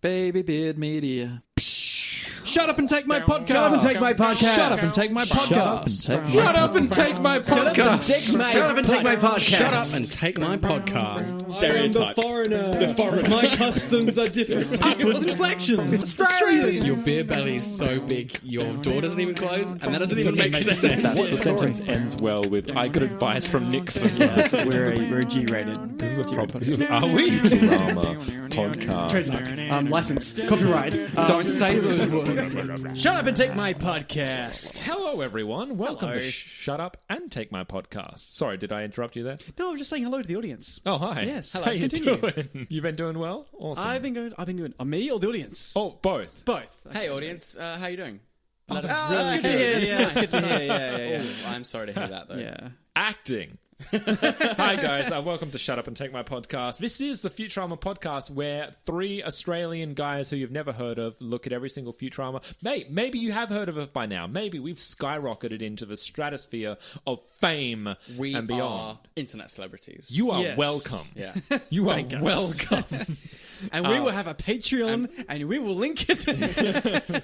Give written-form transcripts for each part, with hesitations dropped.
Baby Beard Media. Shut up and take my podcast. Shut up and take my podcast. Shut up and take my podcast. Shut up and take my podcast. Shut up and take my podcast. Shut up and take my podcast. Stereotypes. The foreigner. My customs are different. Upwards inflections. Australian. Your beer belly is so big, your door doesn't even close, and that doesn't even make sense. The sentence ends well with, I got advice from Nixon. We're a G-rated. This is a problem. Are we? Futurama podcast. Trademark. License. Copyright. Don't say those words. Shut up and take my podcast. Hello, everyone. Welcome Hello. to Shut Up and Take My Podcast. Sorry, did I interrupt you there? No, I'm just saying hello to the audience. Oh, hi. Yes. How you Continue. doing? You been doing well? Awesome. I've been doing. Me or the audience? Oh, both. Both. Hey, audience, how you doing? That's good to hear. Yeah, that's good to hear. Yeah. Ooh, I'm sorry to hear that, though. Yeah. Acting. Hi guys, welcome to Shut Up and Take My Podcast. This is the Futurama podcast where three Australian guys who you've never heard of look at every single Futurama. Maybe you have heard of it by now. Maybe we've skyrocketed into the stratosphere of fame We and beyond. are internet celebrities. You are Yes. welcome. Yeah. You are Thank us. welcome. And we will have a Patreon, and we will link it.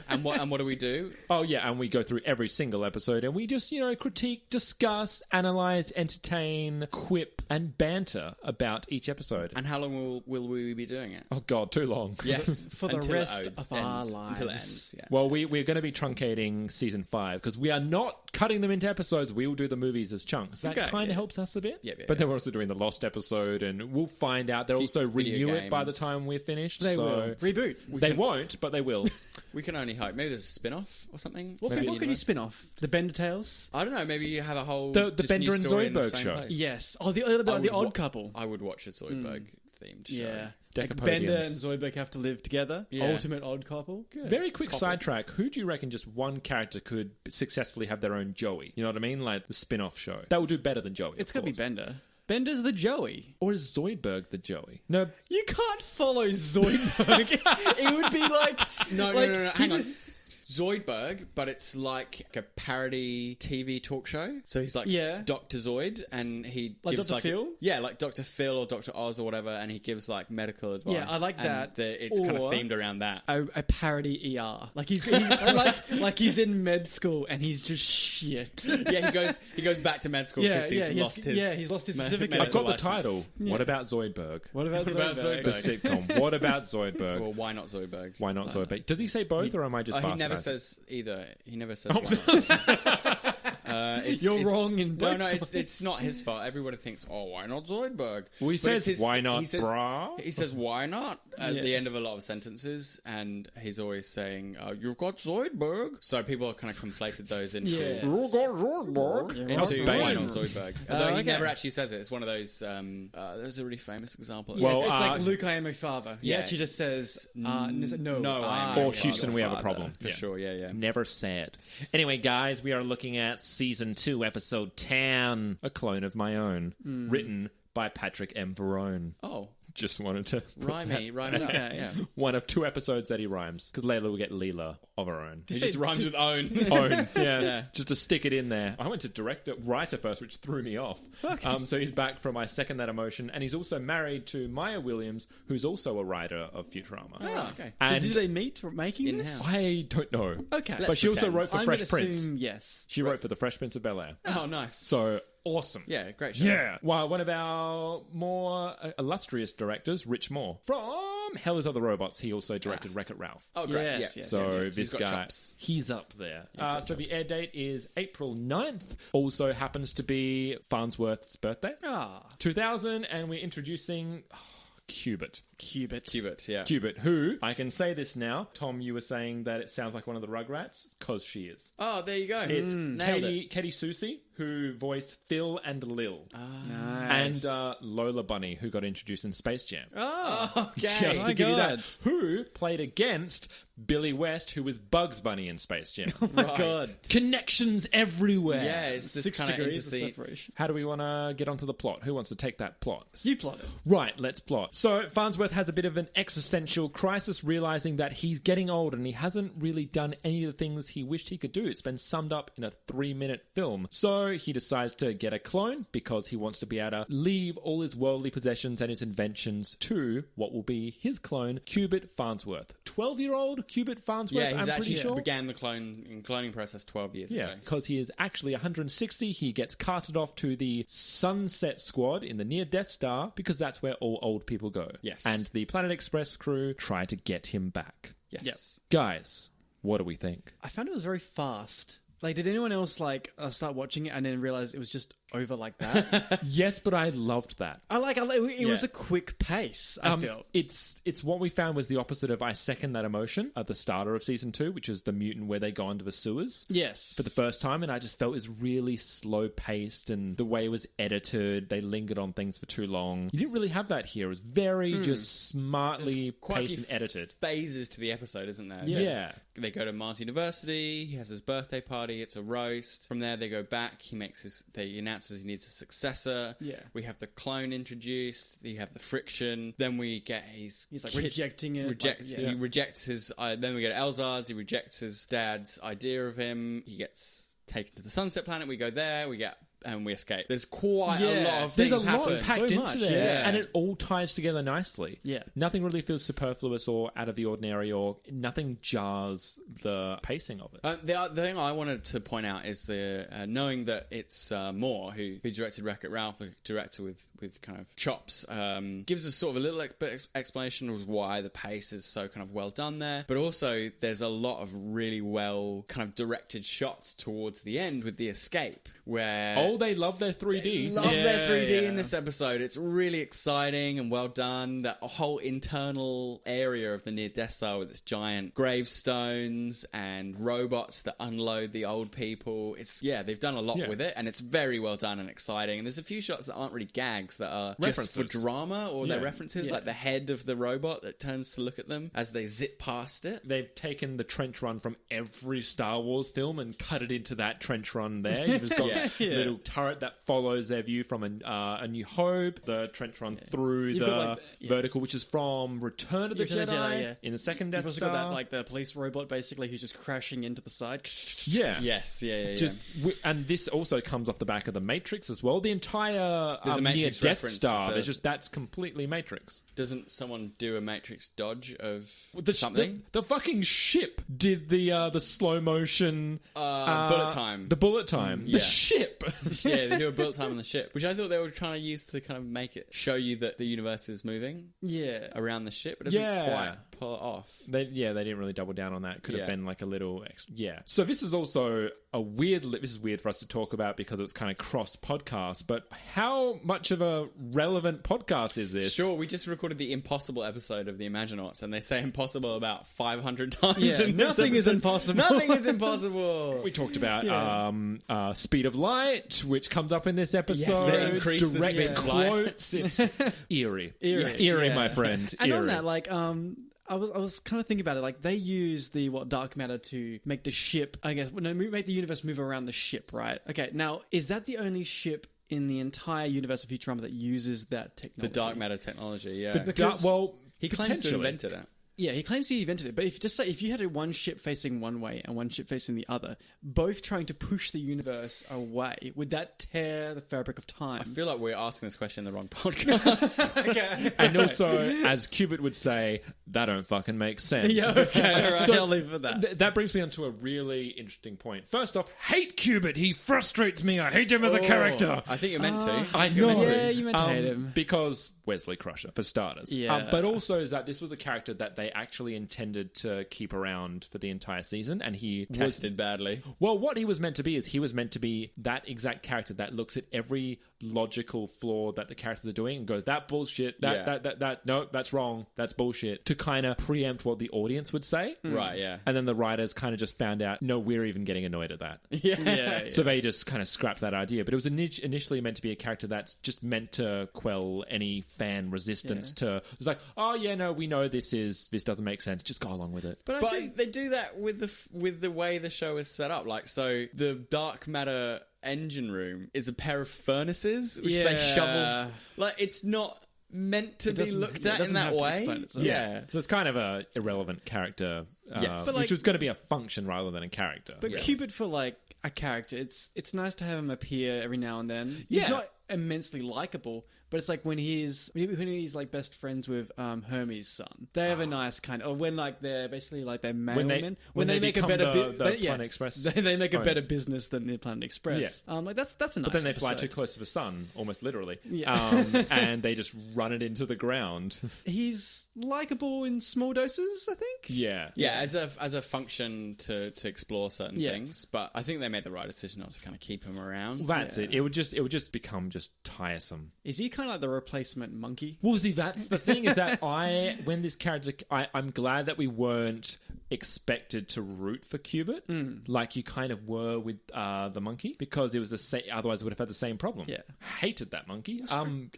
And what do we do? Oh yeah, and we go through every single episode and we just, critique, discuss, analyze, entertain, quip, and banter about each episode. And how long will we be doing it? Oh god, too long. Yes. For the Until it rest ends. of our lives. Until it ends, yeah. Well, we're going to be truncating season 5 because we are not cutting them into episodes. We will do the movies as chunks. That Okay, kind of yeah. helps us a bit. Yeah, but then we're also doing the Lost episode, and we'll find out. They'll also Video renew it by the games. time we're finished. They so will. Reboot. They won't, but they will. We can only hope. Maybe there's a spin-off or something. What Maybe could you universe. spin off? The Bender Tales? I don't know. Maybe you have a whole The just Bender new and story in the Zoidberg same show. place. Yes. Oh, I the would Odd wa- Couple. I would watch a Zoidberg themed show. Yeah. Like Bender and Decapodiums. Zoidberg have to live together. Yeah. Ultimate Odd Couple. Very quick sidetrack. Who do you reckon just one character could successfully have their own Joey? You know what I mean? Like the spin-off show. That would do better than Joey. It's got going to be Bender. Bender's the Joey. Or is Zoidberg the Joey? No. You can't follow Zoidberg. It would be like... No, like, no. Hang on. Zoidberg, but it's like a parody TV talk show. So he's like Yeah. Dr. Zoid, and he Like gives Dr. Phil? Yeah, like Dr. Phil or Dr. Oz or whatever, and he gives like medical advice. Yeah, I like and that. It's kind of Or- themed around that. A parody ER. Like he's like he's in med school and he's just shit. Yeah, he goes back to med school because he's lost his certificate. I've got the medical license. title. What about Zoidberg? What about Zoidberg? The sitcom. What about Zoidberg? Well, why not Zoidberg? Why not Zoidberg? Does he say both, or am I just He never bastardizing? says either. He never says why not. You're wrong in both No, it's not his fault. Everybody thinks, oh, why not Zoidberg? Well, he But says, it's why not, he says, brah? He says, why not? At Yeah. the end of a lot of sentences, and he's always saying, you've got Zoidberg. So people have kind of conflated those into... Yeah. You got Zoidberg. Into Bane. why not Zoidberg? Although he okay. never actually says it. It's one of those... there's a really famous example. Well, It's like Luke, I am a father. He yeah. actually just says no, I am I a Or Houston, we have a father. problem. For Yeah. sure, yeah. Never said. Anyway, guys, we are looking at Season 2, Episode 10, A Clone of My Own, written by Patrick M. Verone. Oh, Just wanted to... put rhyme it up. Okay. Yeah. one of 2 episodes that he rhymes, because Layla will get Leela of her own. He just rhymes with own. Own, yeah, just to stick it in there. I went to writer first, which threw me off. So he's back from I Second That Emotion, and he's also married to Maya Williams, who's also a writer of Futurama. Oh, okay. And Did they meet making In-house. this? I don't know. Okay. But she also pretend. wrote for I'm Fresh gonna Prince. assume yes. She wrote for the Fresh Prince of Bel-Air. Oh, nice. So awesome. Yeah, great show. Yeah. Well, one of our more illustrious directors, Rich Moore, from Hell is Other Robots, he also directed Wreck-It Ralph. Oh, great. Yes, yeah. yes, So He's this got guy, chops. he's up there. got So the chops. air date is April 9th. Also happens to be Farnsworth's birthday. 2000, and we're introducing Cubit. Cubit, Who, I can say this now, Tom, you were saying that it sounds like one of the Rugrats, because she is. Oh, there you go. It's Nailed Katie Soucy, who voiced Phil and Lil. Nice. And Lola Bunny, who got introduced in Space Jam. Okay. Just my to give you God. that. Who played against Billy West, who was Bugs Bunny in Space Jam. Right. God. Connections everywhere. Yeah, it's this 6 kind of degrees of intersect. separation. How do we want to get onto the plot? Who wants to take that plot? You plot it. Right, let's plot. So, Farnsworth Farnsworth has a bit of an existential crisis, realizing that he's getting old and he hasn't really done any of the things he wished he could do. It's been summed up in a 3-minute film. So he decides to get a clone because he wants to be able to leave all his worldly possessions and his inventions to what will be his clone, Cubit Farnsworth. 12-year-old Cubit Farnsworth, Yeah, he's I'm actually pretty sure. began the cloning process 12 years Yeah, ago. because he is actually 160. He gets carted off to the Sunset Squad in the near Death Star because that's where all old people go. Yes. And the Planet Express crew try to get him back. Yes. Guys, what do we think? I found it was very fast. Like, did anyone else start watching it and then realize it was just over like that? Yes, but I loved that. It was a quick pace, I feel. It's what we found was the opposite of I second that emotion at the starter of season 2, which is the mutant where they go into the sewers. Yes. For the first time, and I just felt it was really slow paced, and the way it was edited, they lingered on things for too long. You didn't really have that here. It was very just smartly Quite a paced few and edited. phases to the episode, isn't there? Yeah. They go to Mars University. He has his birthday party. It's a roast. From there, they go back. He announces he needs a successor. Yeah. We have the clone introduced. You have the friction. Then we get He's like rejecting it. He rejects his. Then we get Elzard's. He rejects his dad's idea of him. He gets taken to the Sunset Planet. We go there. And we escape. There's quite a lot of things There's a lot happen. packed So into much, there, yeah. and it all ties together nicely. Yeah. Nothing really feels superfluous or out of the ordinary, or nothing jars the pacing of it. The thing I wanted to point out is the knowing that it's Moore who directed Wreck-It Ralph, a director with kind of chops, gives us sort of a little explanation of why the pace is so kind of well done there. But also, there's a lot of really well kind of directed shots towards the end with the escape, where They love their 3D. love their 3D in this episode. It's really exciting and well done. That whole internal area of the near Death Star with its giant gravestones and robots that unload the old people. They've done a lot with it, and it's very well done and exciting. And there's a few shots that aren't really gags, that are just for drama, or they're references, like the head of the robot that turns to look at them as they zip past it. They've taken the trench run from every Star Wars film and cut it into that trench run there. You've just got a little turret that follows their view from a New Hope, the trench run through vertical, which is from Return of the Jedi, in the second Death Star. You've also got that, the police robot, basically, who's just crashing into the side. Yeah. Yes, And this also comes off the back of the Matrix as well. The entire There's a near Matrix Death reference, Star, so- that's completely Matrix. Doesn't someone do a Matrix dodge of The something? The fucking ship did the slow motion bullet time. The bullet time. The Yeah. ship. Yeah, they do a bullet time on the ship, which I thought they were trying to use to kind of make it show you that the universe is moving around the ship. It doesn't quite pull it off. They didn't really double down on that. Could have Yeah. been like a little So this is also this is weird for us to talk about because it's kind of cross podcast, but how much of a relevant podcast is this? Sure, we just recorded the impossible episode of The Imaginauts, and they say impossible about 500 times. In this nothing is episode. impossible. Nothing is impossible. We talked about speed of light, which comes up in this episode. Yes, they increased the direct speed of light. quotes. It's eerie. Yes. Eerie, Yeah. my friend. And eerie. on that, I was kind of thinking about it. Like, they use the dark matter to make the ship, I guess, make the universe move around the ship, right? Okay, now is that the only ship in the entire universe of Futurama that uses that technology? The dark matter technology, yeah. He He claims to have invented it. Yeah, he claims he invented it. But if you had one ship facing one way and one ship facing the other, both trying to push the universe away, would that tear the fabric of time? I feel like we're asking this question in the wrong podcast. Okay. And also, as Cubit would say, that don't fucking make sense. Yeah, okay. All right, So, I'll leave it at that. That brings me on to a really interesting point. First off, hate Cubit. He frustrates me. I hate him as a character. I think you're meant to. I know. Yeah, you meant to hate him. Because Wesley Crusher, for starters. Yeah. But also is that this was a character that they actually intended to keep around for the entire season, and he Tested badly. Well, what he was meant to be is he was meant to be that exact character that looks at every logical flaw that the characters are doing and goes, that bullshit, no, that's wrong, that's bullshit, to kind of preempt what the audience would say. Right, yeah. And then the writers kind of just found out, no, we're even getting annoyed at that. Yeah. So they just kind of scrapped that idea. But it was initially meant to be a character that's just meant to quell any fan resistance to... It's like, oh, yeah, no, we know this doesn't make sense. Just go along with it. But they do that with the way the show is set up. Like, so the dark matter engine room is a pair of furnaces which they shovel. Like, it's not meant to be doesn't- looked yeah, it at in doesn't that have to way. explain itself. Yeah. So it's kind of a irrelevant character, Yes. But, which was going to be a function rather than a character. But Cupid for like a character, it's nice to have him appear every now and then. Yeah. He's not immensely likable, but it's like when he's like best friends with Hermes' son. They have a nice kind of, or when like they're basically like they're mailmen. When they make a become better the they Planet Express they make a owners. better business than the Planet Express. Like that's a nice. But then they fly episode. too close to the sun, almost literally. Yeah. And they just run it into the ground. He's likable in small doses, I think. Yeah. Yeah, as a function to explore certain Yeah. things, but I think they made the right decision not to kind of keep him around. That's it. It would just become just tiresome. Is he kind of like the replacement monkey? Well, see, that's the thing is that when this character, I'm glad that we weren't expected to root for Cubit like you kind of were with the monkey, because it was the same. Otherwise, we would have had the same problem. Yeah. Hated that monkey.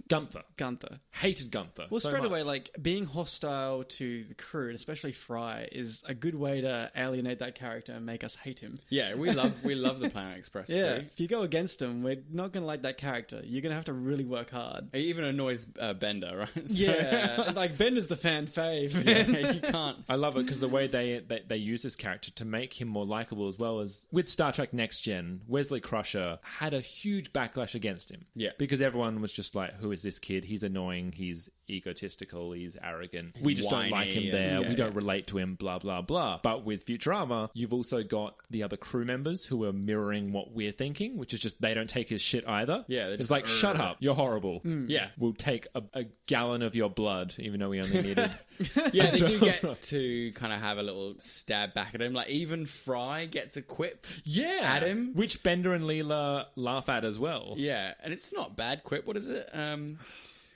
Gunther. Hated Gunther. Well, so straight much. away, like being hostile to the crew, and especially Fry, is a good way to alienate that character and make us hate him. Yeah, we love the Planet Express Yeah, crew. if you go against him, we're not going to like that character. You're going to have to really work hard. It even annoys Bender, right? So- Yeah, like Ben is the fan fave. yeah, Man. you can't. I love it because the way they use this character to make him more likable, as well as with Star Trek Next Gen, Wesley Crusher had a huge backlash against him. Yeah. Because everyone was just like, who is this kid? He's annoying. He's egotistical. He's arrogant. We just don't like him whiny there. and- We don't relate to him, blah, blah, blah. But with Futurama, you've also got the other crew members who are mirroring what we're thinking, which is just they don't take his shit either. Yeah, they're It's just like, shut up. You're horrible. Yeah. We'll take a gallon of your blood, even though we only needed... Yeah, they do get to kind of have a little stab back at him. Like, even Fry gets a quip at him. Which Bender and Leela laugh at as well. Yeah, and it's not bad quip. What is it?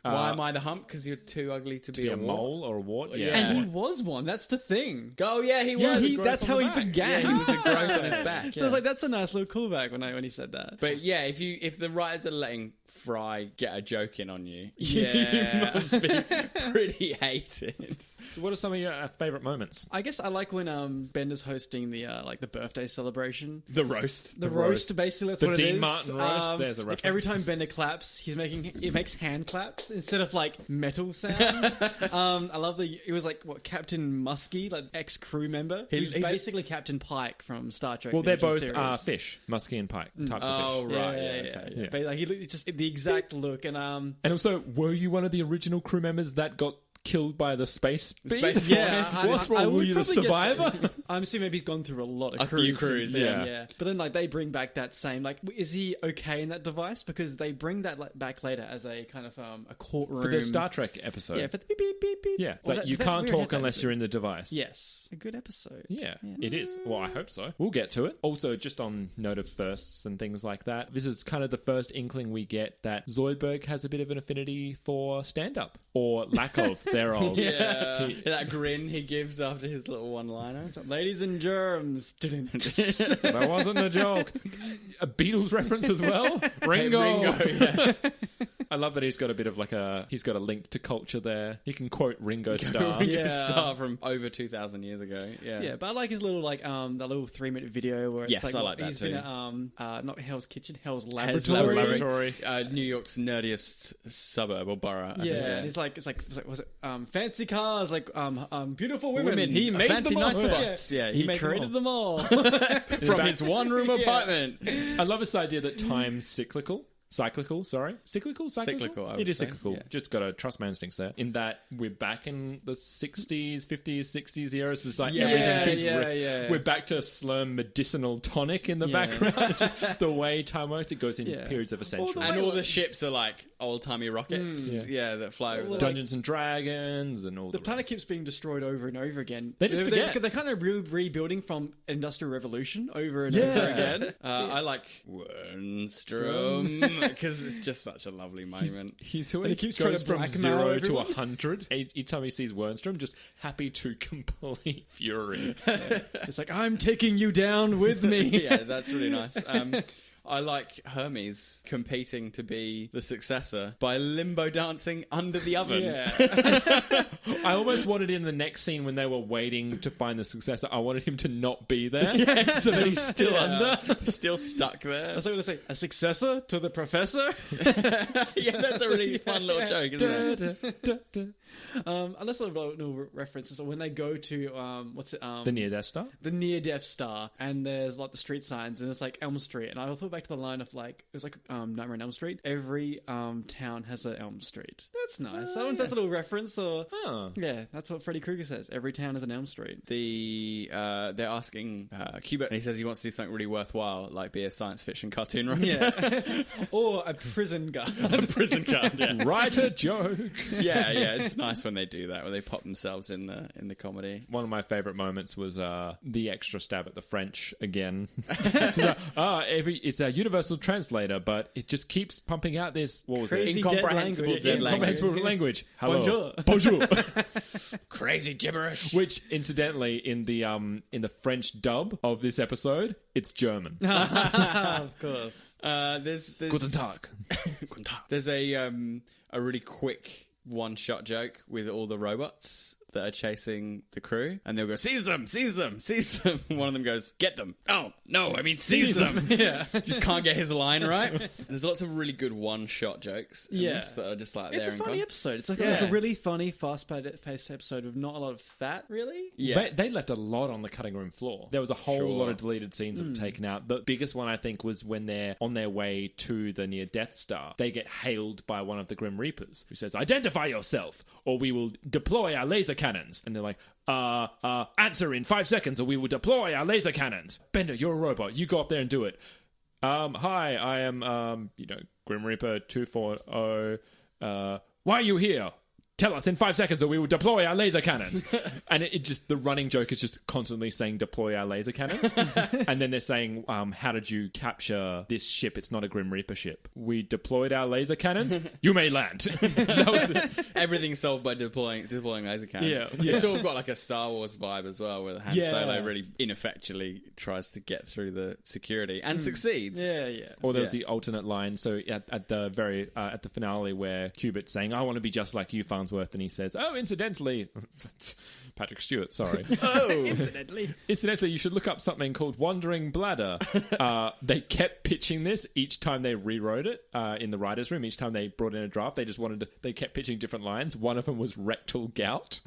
Why am I the hump? Because you're too ugly to be a a wart? mole or a wart? Yeah. And he was one. That's the thing. Oh, yeah, he Yeah, was. that's how he began. Yeah, he was a growth on his back. So I was like, that's a nice little callback when he said that. But yeah, if the writers are letting Fry get a joke in on you, Yeah. you must be pretty hated. So what are some of your favourite moments? I guess I like when Bender's hosting the like the birthday celebration. The roast. The roast, basically, that's The what it Dean is. Martin roast, there's a like, reference. every time Bender claps, he makes hand claps instead of like metal sound. I love it was like Captain Muskie, like ex crew member, who's he's basically Captain Pike from Star Trek. Well, the they're original both series. fish, muskie and pike types Oh, of fish. right. Yeah, Yeah, yeah, okay. yeah. But like it's just the exact look, and And also, were you one of the original crew members that got killed by the space beast? Space yeah, Hornets? I Were would you the probably guess survivor? so. I'm assuming maybe he's gone through a lot of A few crews, since yeah. then, But then, like, they bring back that same, like, is he okay in that device? Because they bring that back later as a kind of a courtroom For the Star Trek episode. Yeah, for the beep beep beep beep. Yeah, it's Well, like that- you that can't weird talk headband unless bit. you're in the device. Yes, a good episode. Yeah, it is. Well, I hope so. We'll get to it. Also, just on note of firsts and things like that, this is kind of the first inkling we get that Zoidberg has a bit of an affinity for stand-up, or lack of thereof. Yeah. That grin he gives after his little one-liner. Ladies and germs. That wasn't a joke. A Beatles reference as well. Ringo. Ringo, yeah. I love that he's got a bit of he's got a link to culture there. He can quote Ringo Starr. Ringo Yeah. Starr from over 2,000 years ago. Yeah. Yeah, but I like his little that little 3-minute video where it's Yes, like I like that he's too. been at not Hell's Kitchen, Hell's His Laboratory. laboratory. New York's nerdiest suburb or borough. I think, Yeah, and it's like was it fancy cars, like beautiful women. He made fancy them all. night spots. Yeah, he made them created them all. from his one-room apartment. I love this idea that time's cyclical. Cyclical, sorry. Cyclical? Cyclical, I would It is say. cyclical. Yeah. Just got to trust my instincts there. In that we're back in the 60s, 50s, 60s era. It's just like Yeah, everything keeps... yeah. We're back to Slurm medicinal tonic in the Yeah. background. Just the way time works, it goes in Yeah. periods of a century. And all the ships are like old-timey rockets. Yeah, that fly over the... Dungeons and Dragons and all The the planet rest. keeps being destroyed over and over again. They just forget. They're kind of rebuilding from Industrial Revolution over and over again. I like Wernstrom because it's just such a lovely moment. He's always keeps goes trying from to blackmail 0 to everyone. 100. Each time he sees Wernstrom, just happy to complete fury. It's like, I'm taking you down with me. Yeah, that's really nice. I like Hermes competing to be the successor by limbo dancing under the oven. Yeah. I almost wanted in the next scene when they were waiting to find the successor, I wanted him to not be there, so that he's still under. Still stuck there. That's what I'm going to say. A successor to the professor? Yeah, that's a really fun little joke, isn't it? Unless I don't know references, or when they go to The near-death star? the near Death Star, and there's like the street signs, and it's like Elm Street, and I thought back to the line of like it was like Nightmare on Elm Street. Every town has an Elm Street. That's nice. I wonder if that's a little reference, or yeah, that's what Freddy Krueger says. Every town has an Elm Street. They're asking Qbert, and he says he wants to do something really worthwhile, like be a science fiction cartoon writer. Yeah, or a prison guard. A prison guard. Yeah. Write a joke. yeah. It's nice when they do that, when they pop themselves in the comedy. One of my favourite moments was the extra stab at the French again. It's a universal translator, but it just keeps pumping out this, what was Crazy it? Incomprehensible dead language. Incomprehensible language. Hello. Bonjour. Bonjour. Crazy gibberish. Which, incidentally, in the French dub of this episode, it's German. Of course. There's Guten Tag. There's a really quick one-shot joke with all the robots that are chasing the crew, and they'll go, seize them. One of them goes, get them. Oh, no, I mean seize them. Yeah. Just can't get his line right. And there's lots of really good one-shot jokes in this that are just like It's there a funny episode. It's like a really funny, fast-paced episode with not a lot of fat, really. Yeah. They left a lot on the cutting room floor. There was a whole lot of deleted scenes that were taken out. The biggest one, I think, was when they're on their way to the near Death Star. They get hailed by one of the Grim Reapers, who says, identify yourself, or we will deploy our laser cannons. And they're like, answer in 5 seconds, or we will deploy our laser cannons. Bender, you're a robot. You go up there and do it. Hi, I am, Grim Reaper 240. Why are you here? Tell us in 5 seconds or we will deploy our laser cannons. And it just, the running joke is just constantly saying deploy our laser cannons. And then they're saying, how did you capture this ship? It's not a Grim Reaper ship. We deployed our laser cannons. You may land. That was Everything's solved by deploying laser cannons. Yeah. It's all got like a Star Wars vibe as well, where Han Solo really ineffectually tries to get through the security and succeeds. Yeah. Or there's the alternate line. So at the very at the finale where Kubert's saying, I want to be just like you, Farnsworth, and he says, oh, incidentally, Patrick Stewart, sorry. Incidentally, you should look up something called Wandering Bladder. They kept pitching this each time they rewrote it in the writer's room. Each time they brought in a draft, they kept pitching different lines. One of them was rectal gout.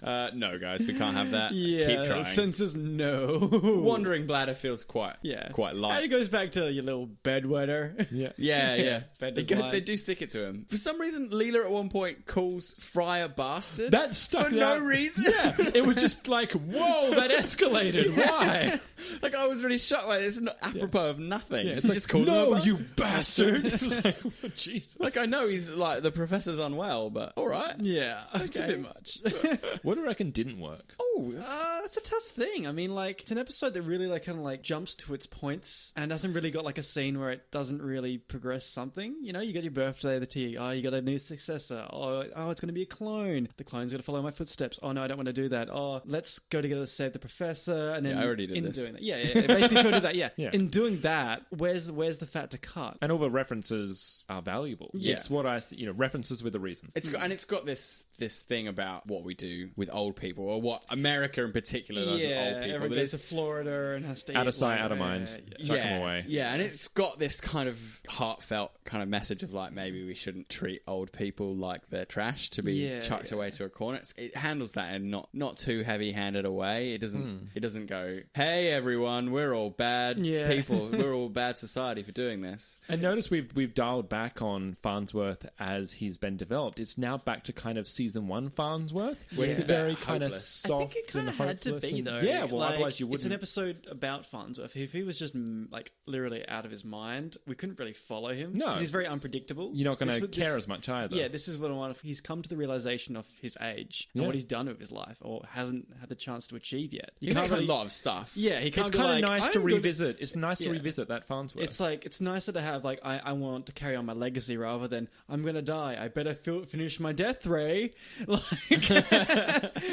No, guys, we can't have that. Yeah. Keep trying. Senses no. Wandering Bladder feels quite light. And it goes back to your little bedwetter. Yeah. Bender's They line. do stick it to him. For some reason, Leela at one point calls Fry a bastard. That stuck for no reason. Yeah, it was just like, whoa, that escalated. Why? Like, I was really shocked by this. It's not apropos of nothing. Yeah, it's He like, just calls him a no, bastard. you bastard. It's like, oh, Jesus. Like, I know he's like, the professor's unwell, but all right. Yeah, it's a bit much. What do you reckon didn't work? Oh, That's a tough thing. I mean, like, it's an episode that really, like, kind of, like, jumps to its points and hasn't really got, like, a scene where it doesn't really progress something. You know, you got your birthday, the tea. Oh, you got a new successor. Oh, it's going to be a clone. The clone's going to follow my footsteps. Oh, no, I don't want to do that. Oh, let's go together to save the professor. And then I already did this. Doing that, basically do that. Yeah. Yeah. In doing that, where's the fat to cut? And all the references are valuable. Yeah. It's what references with a reason. It's got this thing about what we do with old people, or what America in particular does with old people. Everybody goes to Florida and has to Out eat of sight, like, out of mind. Chuck them away. Yeah, and it's got this kind of heartfelt kind of message of like, maybe we shouldn't treat old people like they're trash to be chucked away to a corner. It handles that in not too heavy-handed a way. It doesn't go, hey everyone, we're all bad people, we're all bad society for doing this. And notice we've dialed back on Farnsworth as he's been developed. It's now back to kind of season 1 Farnsworth, where he's very kind of hopeless. soft I think it kind and of had to hopeless be, and- though. Yeah, well, Like, otherwise you wouldn't. It's an episode about Farnsworth. If he was just, like, literally out of his mind, we couldn't really follow him. No. 'Cause he's very unpredictable. You're not going to This- care as much either. Yeah, this is what I want. He's come to the realization of his age and Yeah. what he's done with his life, or hasn't had the chance to achieve yet. He makes a lot of stuff. Yeah, he can't It's be kind of like, nice to "I'm gonna-" revisit. It's nice to Yeah. revisit that Farnsworth. It's like, it's nicer to have, like, I want to carry on my legacy rather than, I'm going to die. I better finish my death ray. Like,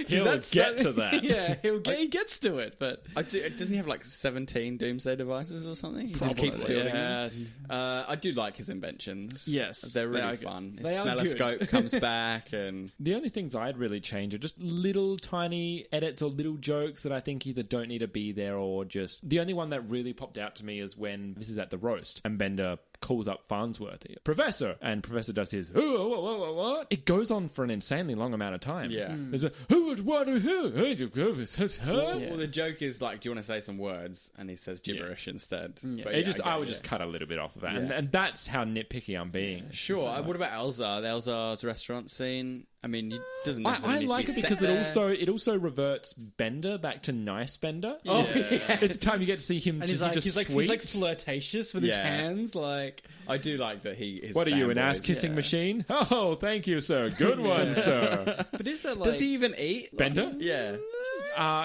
He'll get to that. Yeah. he gets to it, but Doesn't he have like 17 doomsday devices or something? He just keeps Probably, building yeah. them. I do like his inventions. Yes, they're they really are good. fun. They His are smelloscope comes back, and The only things I'd really change are just little tiny edits or little jokes that I think either don't need to be there or just... The only one that really popped out to me is when this is at the roast and Bender calls up Farnsworth, Professor, and Professor does his, what? It goes on for an insanely long amount of time. Yeah. There's a, what? well, the joke is like, do you want to say some words? And he says gibberish instead. But I would just cut a little bit off of that. Yeah. And that's how nitpicky I'm being. Sure. What about Elsa? The Elsa's restaurant scene. I mean, it doesn't necessarily I need like to it be because set it also reverts Bender back to nice Bender. Oh, yeah. It's time you get to see him. and he's sweet. like flirtatious with his Yeah. hands, like. I do like that he is. What are you, an ass kissing machine? Oh, thank you, sir. Good one, sir. But is that like? Does he even eat? Bender? Yeah.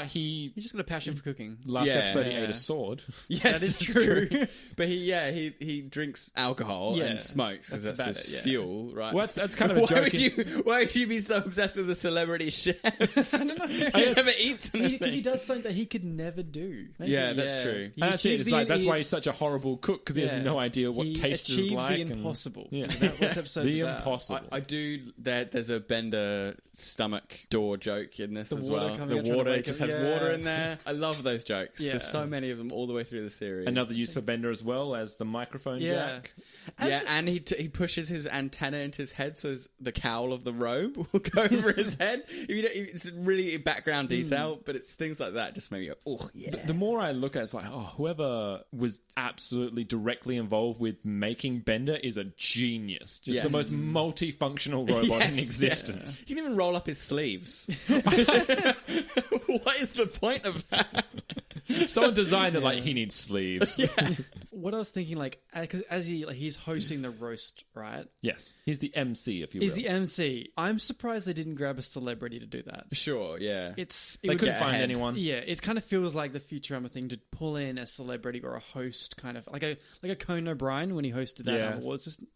He He's just got a passion for cooking. last Yeah, episode he yeah. ate a sword. Yes, That is that's true. But he drinks alcohol Yeah. and smokes because That's that's about his it, yeah. fuel, right? Well, that's kind of a joke. Why would you be so obsessed with a celebrity chef? I don't know. He never eats anything. He does something that he could never do. Maybe, Yeah, that's true. He And that's it. achieves It's like, that's he- why he's such a horrible cook because he has yeah. no idea what he taste is achieves like. the and- impossible. Yeah. Isn't that what this episode's The about? impossible. I do. There's a Bender stomach door joke in this The as water well. coming The out trying to water wake just him, has yeah. water in there. I love those jokes. Yeah. There's so many of them all the way through the series. Another use for Bender as well as the microphone Yeah. jack. Yeah, and he pushes his antenna into his head, so the cowl of the robe will go over his head. It's really background detail, but it's things like that just make me go, oh yeah. The more I look at it, it's like, oh, whoever was absolutely directly involved with making Bender is a genius. Just the Yes. most multifunctional robot in Yes, existence. yeah. He can even roll up his sleeves. What is the point of that? Someone designed it like he needs sleeves. What I was thinking, like, because as he's hosting the roast, right? Yes. He's the MC, if you will. He's the MC. I'm surprised they didn't grab a celebrity to do that. Sure, yeah. It They would couldn't get find ahead. anyone. Yeah, it kind of feels like the Futurama thing to pull in a celebrity or a host, kind of like a Conan O'Brien when he hosted that Yeah.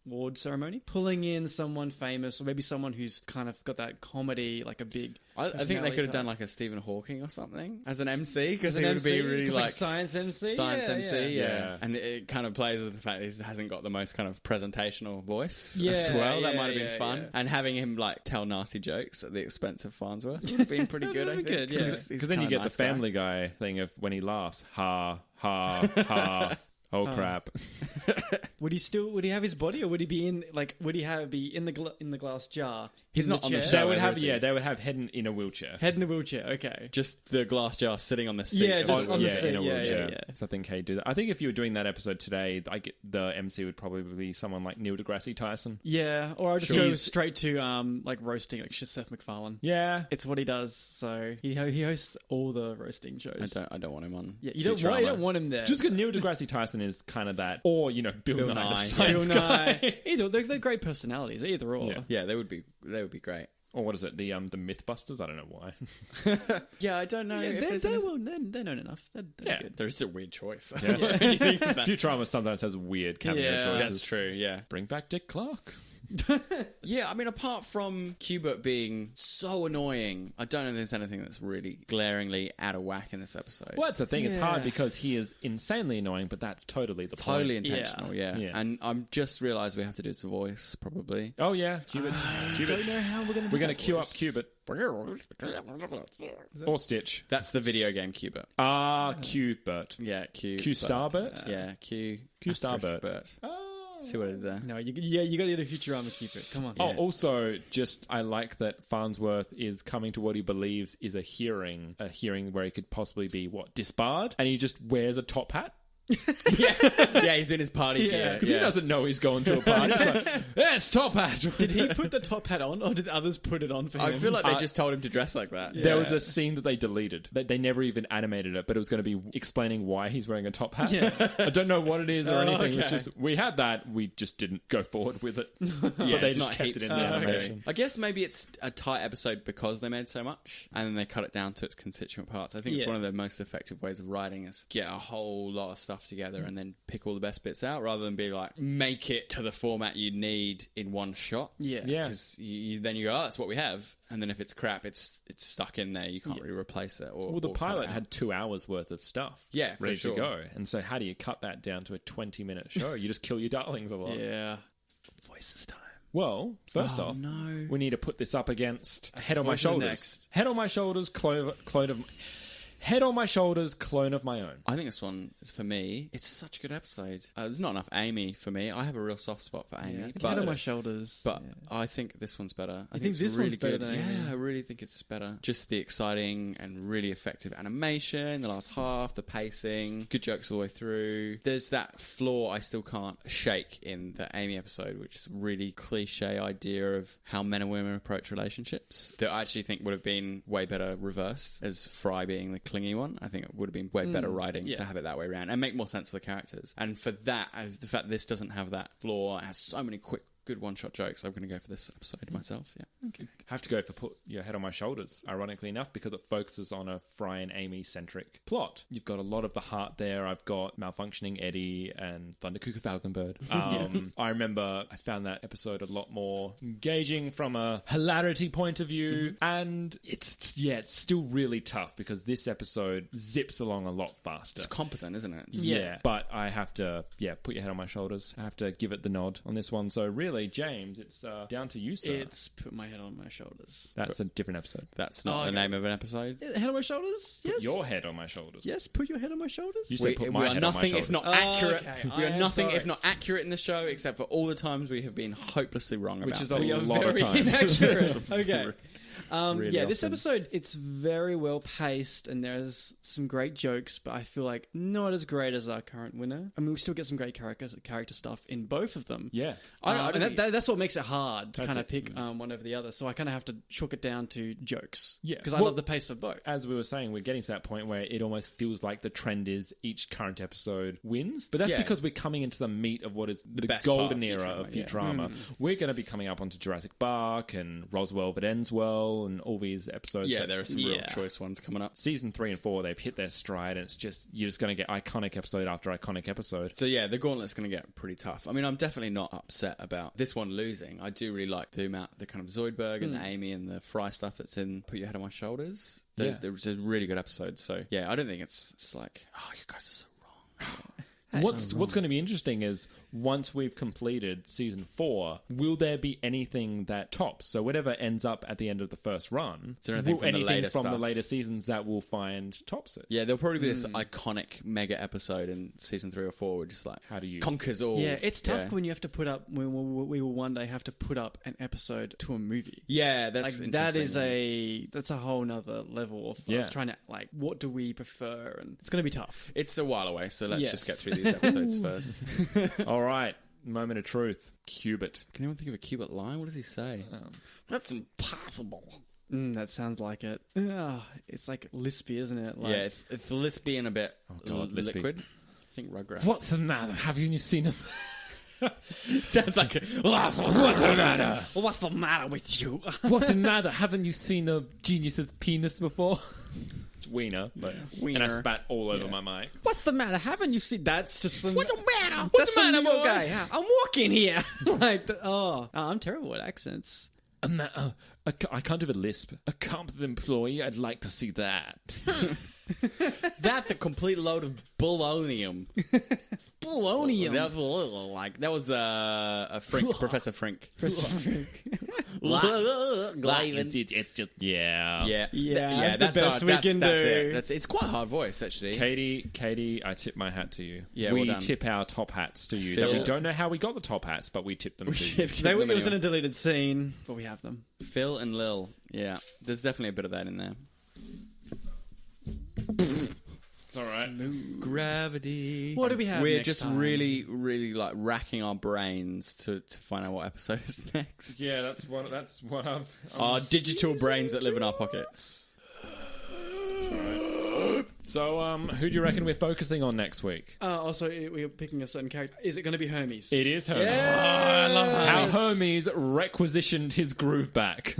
award ceremony, pulling in someone famous or maybe someone who's kind of got that comedy, like a big. I think they personality could have type. done like a Stephen Hawking or something as an MC because An he would MC? be really 'Cause, like science MC. science Yeah, MC, yeah. yeah. And it kind of plays with the fact that he hasn't got the most kind of presentational voice as Yeah, well. That yeah, might have been yeah, fun. yeah. And having him like tell nasty jokes at the expense of Farnsworth would have been pretty good, I think. good, yeah. Because then you get the Family Guy thing of when he laughs, ha, ha, ha. Oh crap! Would he have his body, or would he be in be in the glass jar? He's in not on the chair? show. They would ever, have is he? they would have head in a wheelchair. Head in the wheelchair. Okay. Just the glass jar sitting on the seat. Yeah, of just the on the wheelchair. seat. in a Yeah, wheelchair. yeah. So I think he'd do that. I think if you were doing that episode today, the MC would probably be someone like Neil deGrasse Tyson. Yeah, or I'll just Sure. go He's- straight to like roasting, like Seth MacFarlane. Yeah, It's what he does. So he hosts all the roasting shows. I don't want him on. Yeah, you don't want him there. just because Neil deGrasse Tyson is kind of that, or Bill Nye, the Nye, science Bill guy. Nye. Either they're great personalities. Either or. Yeah. Yeah, they would be great. Or what is it? The MythBusters? I don't know why. Yeah, I don't know. Yeah, if there's they're known enough. They're Yeah. good. There's just a weird choice. Yes. Futurama sometimes has weird cameo Yeah. choices. That's true, yeah. Bring back Dick Clark. Yeah, I mean, apart from Qbert being so annoying, I don't know if there's anything that's really glaringly out of whack in this episode. Well, that's the thing. It's Yeah. hard because he is insanely annoying, but that's totally the Totally point. intentional, yeah. Yeah. And I'm just realised we have to do his voice, probably. Oh yeah, Qbert. Don't know how we're going to. We're going to queue up Qbert or Stitch. That's the video game Qbert. Qbert. Yeah, Q. Q Starbert. Yeah, Q. Q asterisk Starbert. Bert. Oh. See what I did there? No, you got to do Futurama. Keep it. Come on. Oh, also, just I like that Farnsworth is coming to what he believes is a hearing where he could possibly be disbarred, and he just wears a top hat. Yes. Yeah, he's in his party gear. Because he doesn't know he's going to a party. He's like, yeah, it's top hat. Did he put the top hat on, or did others put it on for him? I feel like they just told him to dress like that. There was a scene that they deleted. They never even animated it, but it was going to be explaining why he's wearing a top hat. Yeah. I don't know what it is or anything. okay. It's just, we had that, we just didn't go forward with it. Yeah, but they it's just not kept it heaps in the necessary. animation. I guess maybe it's a tight episode because they made so much, and then they cut it down to its constituent parts. I think it's Yeah. one of the most effective ways of writing is get a whole lot of stuff stuff together and then pick all the best bits out, rather than be like, make it to the format you need in one shot. Yeah. Because then you go, oh, that's what we have. And then if it's crap, it's stuck in there. You can't really replace it. Well, the pilot had 2 hours worth of stuff ready to go. And so how do you cut that down to a 20-minute show? You just kill your darlings a lot. Yeah. Voices time. Well, first off, we need to put this up against Head on My Shoulders. Next. Head on My Shoulders, Head on My Shoulders, clone of my own. I think this one is for me. It's such a good episode. There's not enough Amy for me. I have a real soft spot for Amy. Head on My Shoulders. But I think this one's better. I think it's this really one's better good. than Amy? Yeah, I really think it's better. Just the exciting and really effective animation, the last half, the pacing, good jokes all the way through. There's that flaw I still can't shake in the Amy episode, which is a really cliche idea of how men and women approach relationships that I actually think would have been way better reversed, as Fry being the clingy one. I think it would have been way better writing to have it that way around and make more sense for the characters. And for that, the fact this doesn't have that flaw, it has so many quick, good one-shot jokes, I'm going to go for this episode myself. Yeah. Okay. I have to go for Put Your Head on My Shoulders, ironically enough, because it focuses on a Fry and Amy-centric plot. You've got a lot of the heart there. I've got Malfunctioning Eddie and Thundercuckoo Falconbird. I remember I found that episode a lot more engaging from a hilarity point of view, and it's still really tough because this episode zips along a lot faster. It's competent, isn't it? Yeah, but I have to, Put Your Head on My Shoulders. I have to give it the nod on this one. So really, James, it's down to you, sir. It's Put My Head on My Shoulders. That's a different episode. That's not the name of an episode. Head on My Shoulders? Yes. Put your head on my shoulders. Yes, Put Your Head on My Shoulders. You said put my head on my shoulders. If not accurate. Okay. We are I am nothing sorry. if not accurate in the show, except for all the times we have been hopelessly wrong about. Which is a things. lot of very times. inaccurate. Okay. Really this often. episode, it's very well paced and there's some great jokes, but I feel like not as great as our current winner. I mean, we still get some great character stuff in both of them. Yeah. That's what makes it hard to That's kind of it. pick one over the other. So I kind of have to chalk it down to jokes. Yeah. Because I Well, love the pace of both. As we were saying, we're getting to that point where it almost feels like the trend is each current episode wins. But that's Yeah. because we're coming into the meat of what is the best golden part of era of Futurama, Futurama. We're going to be coming up onto Jurassic Park and Roswell That Ends Well and all these episodes. Yeah, that- there are some real choice ones coming up. Season 3 and 4, they've hit their stride, and it's just you're just going to get iconic episode after iconic episode. So yeah, the gauntlet's going to get pretty tough. I mean, I'm definitely not upset about this one losing. I do really like the kind of Zoidberg and the Amy and the Fry stuff that's in Put Your Head on My Shoulders. They're a really good episode. So yeah, I don't think it's like, oh, you guys are so wrong. What's going to be interesting is once we've completed season 4, will there be anything that tops? So whatever ends up at the end of the first run, Is there anything from the later from the stuff? later seasons that will find tops it? Yeah, there'll probably be this iconic mega episode in season 3 or 4 where just like How do you conquers all. Yeah, it's tough when you have to put up, we will one day have to put up an episode to a movie. Yeah, that's Like that is interesting. that's a whole nother level of us trying to like, what do we prefer? And it's going to be tough. It's a while away, so let's Yes. just get through these episodes first. All right, moment of truth. Cubit. Can anyone think of a Cubit line? What does he say? That's impossible. That sounds like it. It's like lispy, isn't it? Like, Yeah, it's lispy and a bit God, lispy. liquid. I think Rugrats. What's the matter? Haven't you seen him? Sounds like What's the matter? what's the matter with you? What's the matter? Haven't you seen a genius's penis before? It's Wiener, but and I spat all over my mic. What's the matter? Haven't you seen? That's just some. What's the matter? That's What's the some matter, New York boy? guy. Yeah, I'm walking here. I'm terrible at accents. I can't do a lisp. A competent employee, I'd like to see that. that's a complete load of bullonium. Bologna. That was a Frink, Professor Frink. It's just Yeah, that's the best we can that's do. it. It's quite a hard voice, actually. Katie, I tip my hat to you. Yeah, we well done. tip our top hats to you. Phil- That we don't know how we got the top hats, but we tip them to you. It was in a deleted scene, but we have them. Phil and Lil. Yeah, there's definitely a bit of that in there. It's all right. Gravity. What do we have We're next just time? really, really like racking our brains to find out what episode is next. Yeah, that's what I've. Our digital brains that live in our pockets. So, who do you reckon we're focusing on next week? Also, we're picking a certain character. Is it going to be Hermes? It is Hermes. I love How Hermes requisitioned his groove back.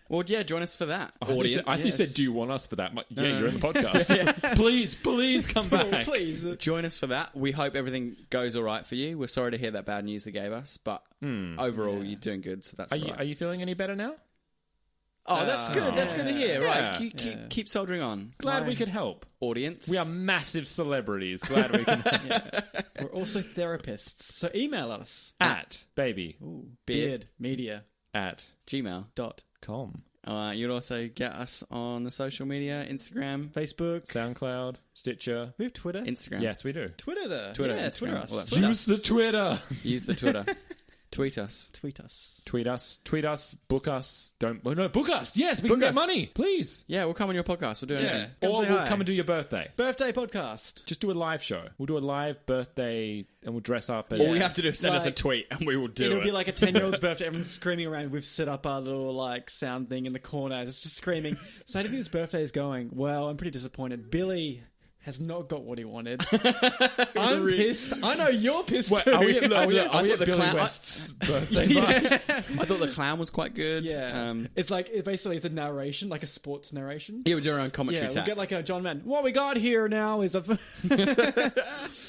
Well, yeah, join us for that. I thought you Audience. said, do you want us for that? You're in the podcast. Please come back. Please. Join us for that. We hope everything goes all right for you. We're sorry to hear that bad news they gave us, but overall, you're doing good, so that's all right. Are you feeling any better now? Oh, that's good. That's good to hear. Yeah. Right, keep soldering on. Glad we could help. Audience. We are massive celebrities. Glad we can. We're also therapists. So email us. At baby Beard Media at gmail.com. com. You'll also get us on the social media, Instagram, Facebook. SoundCloud, Stitcher. We have Twitter. Instagram. Yes, we do. Twitter there. Twitter, Yeah, Instagram, Twitter all us. that Tweet Use the Twitter. Use the Twitter. Tweet us. Tweet us. Tweet us, book us. Book us. Yes, we can Book get us. money, please. Yeah, we'll come on your podcast. We'll do Yeah. anything. Come Or say we'll hi. come and do your birthday. Birthday podcast. Just do a live show. We'll do a live birthday and we'll dress up as... All you have to do is send us a Like- tweet and we will do It'll it. be like a 10-year-old's birthday. Everyone's screaming around. We've set up our little like sound thing in the corner. It's just screaming. So how do you think this birthday is going? Well, I'm pretty disappointed. Billy has not got what he wanted. I'm pissed. I know you're pissed Wait, too. are we at I Billy thought the clown- West's birthday? I thought the clown was quite good. Yeah. It's like basically it's a narration, like a sports narration. Yeah, we'll do our own commentary Yeah, we'll tag. get like a John Madden. What we got here now is a.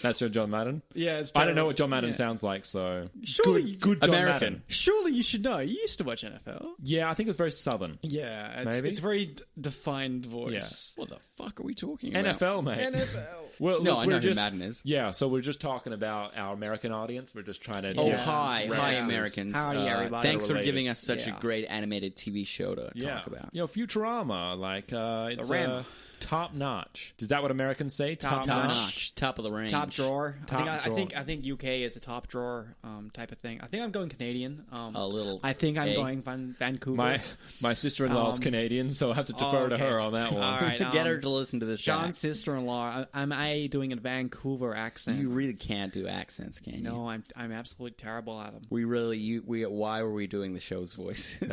That's your John Madden? Yeah, it's. I don't know terrible. what John Madden Yeah. sounds like, so... Surely, Good John American. Madden. surely you should know. You used to watch NFL. Yeah, I think it was very southern. Yeah, Maybe? it's very defined voice. What the fuck are we talking about? NFL, mate. NFL. Well, No, look, I we're know who just, Madden is. Yeah, so we're just talking about our American audience. We're just trying to... Oh, get hi references. Americans. Howdy, everybody. Thanks for Related. giving us such a Yeah. great animated TV show to Yeah. talk about. You know, Futurama, like, it's Ram. top notch. Is that what Americans say? Top Top notch. notch, top of the range. Top drawer. Top I drawer. think UK is a top drawer type of thing. I think I'm going Canadian. A little. I think I'm A. going Vancouver. My sister-in-law's Canadian, so I have to defer to okay. her on that one. All right. Get her to listen to this. John's sister-in-law. Am I doing a Vancouver accent? You really can't do accents, can you? No, I'm absolutely terrible at them. Why were we doing the show's voices?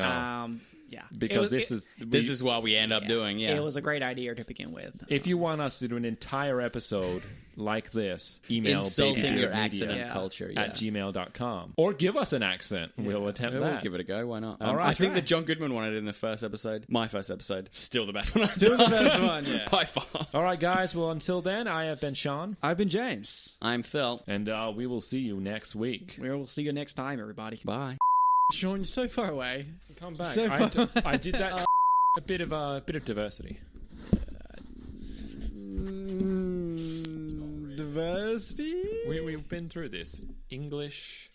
Yeah, Because It was- This is what we end up doing. Yeah. It was a great idea to begin with. If you want us to do an entire episode like this, email Insulting your babybeardmedia accent and Yeah. culture. Yeah. at gmail.com. Or give us an accent. We'll attempt We'll that. give it a go. Why not? All right. I think that John Goodman wanted it in the first episode. My first episode. Still the best one I've Still done. the best one, yeah. By far. All right, guys. Well, until then, I have been Sean, I've been James. I'm Phil. and we will see you next week. We will see you next time, everybody. Bye. Sean, you're so far away. Come back. So I did that. A bit of diversity. Diversity? We've been through this. English,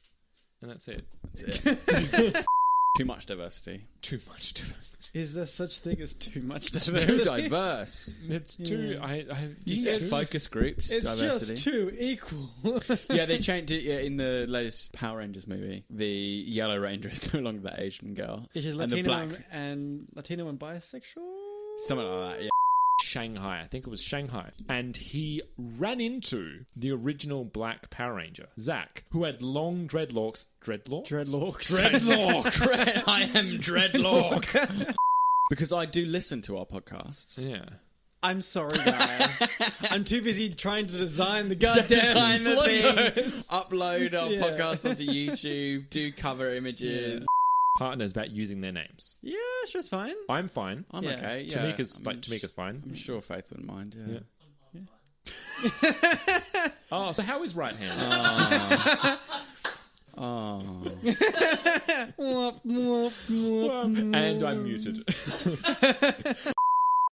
and that's it. Too much diversity. Too much diversity. Is there such thing as too much Too diversity? diverse. It's too. You get too- focus groups. It's diversity. just too equal. Yeah, they changed it in the latest Power Rangers movie. The Yellow Ranger is no longer that Asian girl. She's and the Latino black, and bisexual? something like that. Yeah. Shanghai. I think it was Shanghai. And he ran into the original black Power Ranger, Zack, who had long dreadlocks. Dreadlocks? Dreadlocks. I am Dreadlock. Because I do listen to our podcasts. Yeah. I'm sorry, guys. I'm too busy trying to design the goddamn Design the thing, logos. upload our Yeah. podcast onto YouTube, do cover images. Partners about using their names. Yeah, sure, it's fine. I'm fine. I'm Yeah. okay. Yeah. Tamika's fine. I'm sure Faith wouldn't mind. Yeah. Oh, so how is right hand? Oh. And I'm muted.